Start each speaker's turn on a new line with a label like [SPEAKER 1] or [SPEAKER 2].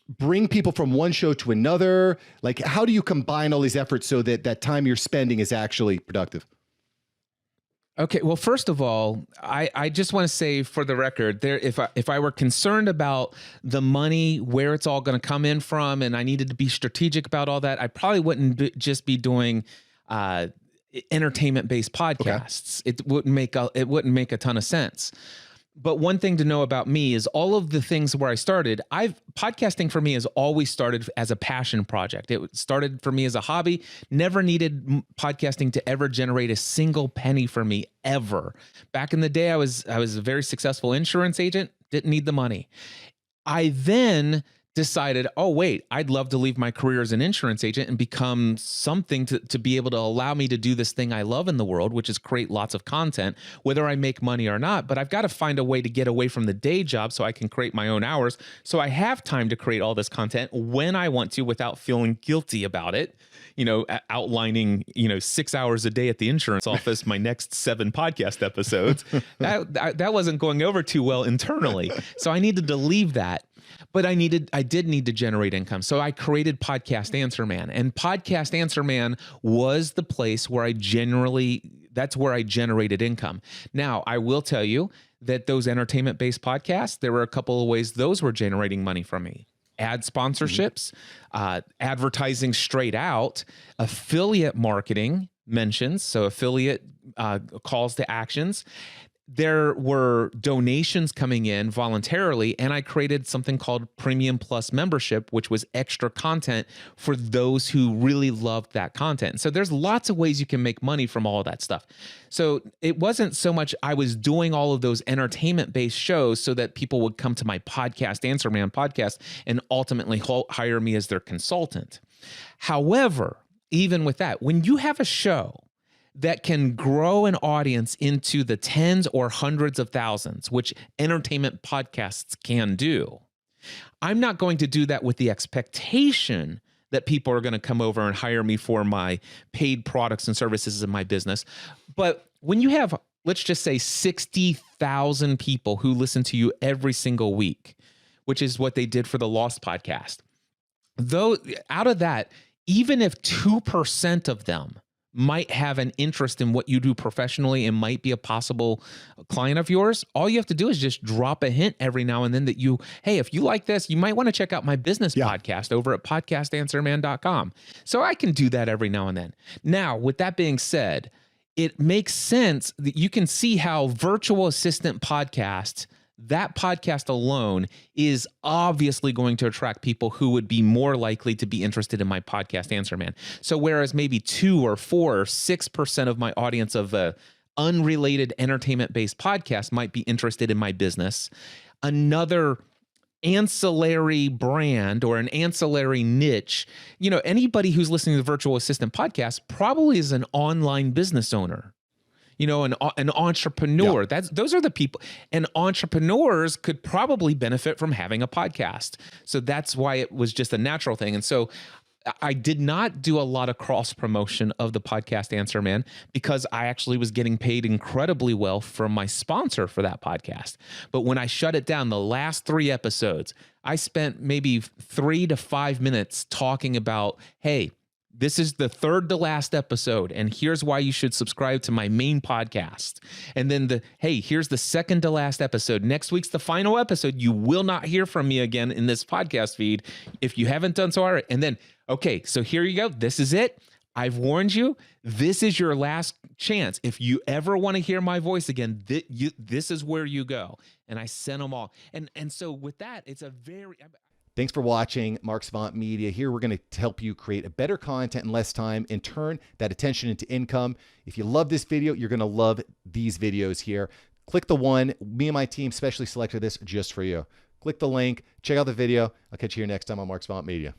[SPEAKER 1] bring people from one show to another? Like, how do you combine all these efforts so that that time you're spending is actually productive?
[SPEAKER 2] Okay, well, first of all, I just want to say for the record, if I were concerned about the money, where it's all going to come in from, and I needed to be strategic about all that, I probably wouldn't just be doing entertainment-based podcasts. Okay. It wouldn't make a ton of sense. But one thing to know about me is all of the things where I started, podcasting for me has always started as a passion project. It started for me as a hobby, never needed podcasting to ever generate a single penny for me ever. Back in the day, I was a very successful insurance agent, didn't need the money. I then decided, oh, wait, I'd love to leave my career as an insurance agent and become something to be able to allow me to do this thing I love in the world, which is create lots of content, whether I make money or not. But I've got to find a way to get away from the day job so I can create my own hours. So I have time to create all this content when I want to without feeling guilty about it. You know, outlining, 6 hours a day at the insurance office, my next 7 podcast episodes. That wasn't going over too well internally. So I needed to leave that. But I did need to generate income. So I created Podcast Answer Man. And Podcast Answer Man was the place where that's where I generated income. Now, I will tell you that those entertainment-based podcasts, there were a couple of ways those were generating money from me. Ad sponsorships, advertising straight out, affiliate marketing mentions, so affiliate calls to actions. There were donations coming in voluntarily, and I created something called Premium Plus membership, which was extra content for those who really loved that content. So there's lots of ways you can make money from all of that stuff. So it wasn't so much I was doing all of those entertainment-based shows so that people would come to my Podcast Answer Man podcast and ultimately hire me as their consultant. However, even with that, when you have a show that can grow an audience into the tens or hundreds of thousands, which entertainment podcasts can do, I'm not going to do that with the expectation that people are going to come over and hire me for my paid products and services in my business. But when you have, let's just say 60,000 people who listen to you every single week, which is what they did for the Lost podcast, though out of that, even if 2% of them might have an interest in what you do professionally and might be a possible client of yours, all you have to do is just drop a hint every now and then that hey, if you like this, you might want to check out my business podcast over at podcastanswerman.com. So I can do that every now and then. Now, with that being said, it makes sense that you can see how Virtual Assistant Podcast, that podcast alone, is obviously going to attract people who would be more likely to be interested in my Podcast Answer Man. So whereas maybe 2 or 4 or 6% of my audience of unrelated entertainment-based podcast might be interested in my business, another ancillary brand or an ancillary niche, anybody who's listening to the Virtual Assistant Podcast probably is an online business owner. An entrepreneur. Yeah. Those are the people. And entrepreneurs could probably benefit from having a podcast. So that's why it was just a natural thing. And so I did not do a lot of cross promotion of the Podcast Answer Man because I actually was getting paid incredibly well from my sponsor for that podcast. But when I shut it down, the last 3 episodes, I spent maybe 3 to 5 minutes talking about, hey, this is the 3rd to last episode, and here's why you should subscribe to my main podcast. And then hey, here's the 2nd to last episode. Next week's the final episode. You will not hear from me again in this podcast feed if you haven't done so already. And then, okay, so here you go. This is it. I've warned you. This is your last chance. If you ever want to hear my voice again, this is where you go. And I sent them all. And so with that, it's a very...
[SPEAKER 1] Thanks for watching Mark Savant Media. Here we're going to help you create a better content in less time and turn that attention into income. If you love this video, you're going to love these videos here. Click the one. Me and my team specially selected this just for you. Click the link. Check out the video. I'll catch you here next time on Mark Savant Media.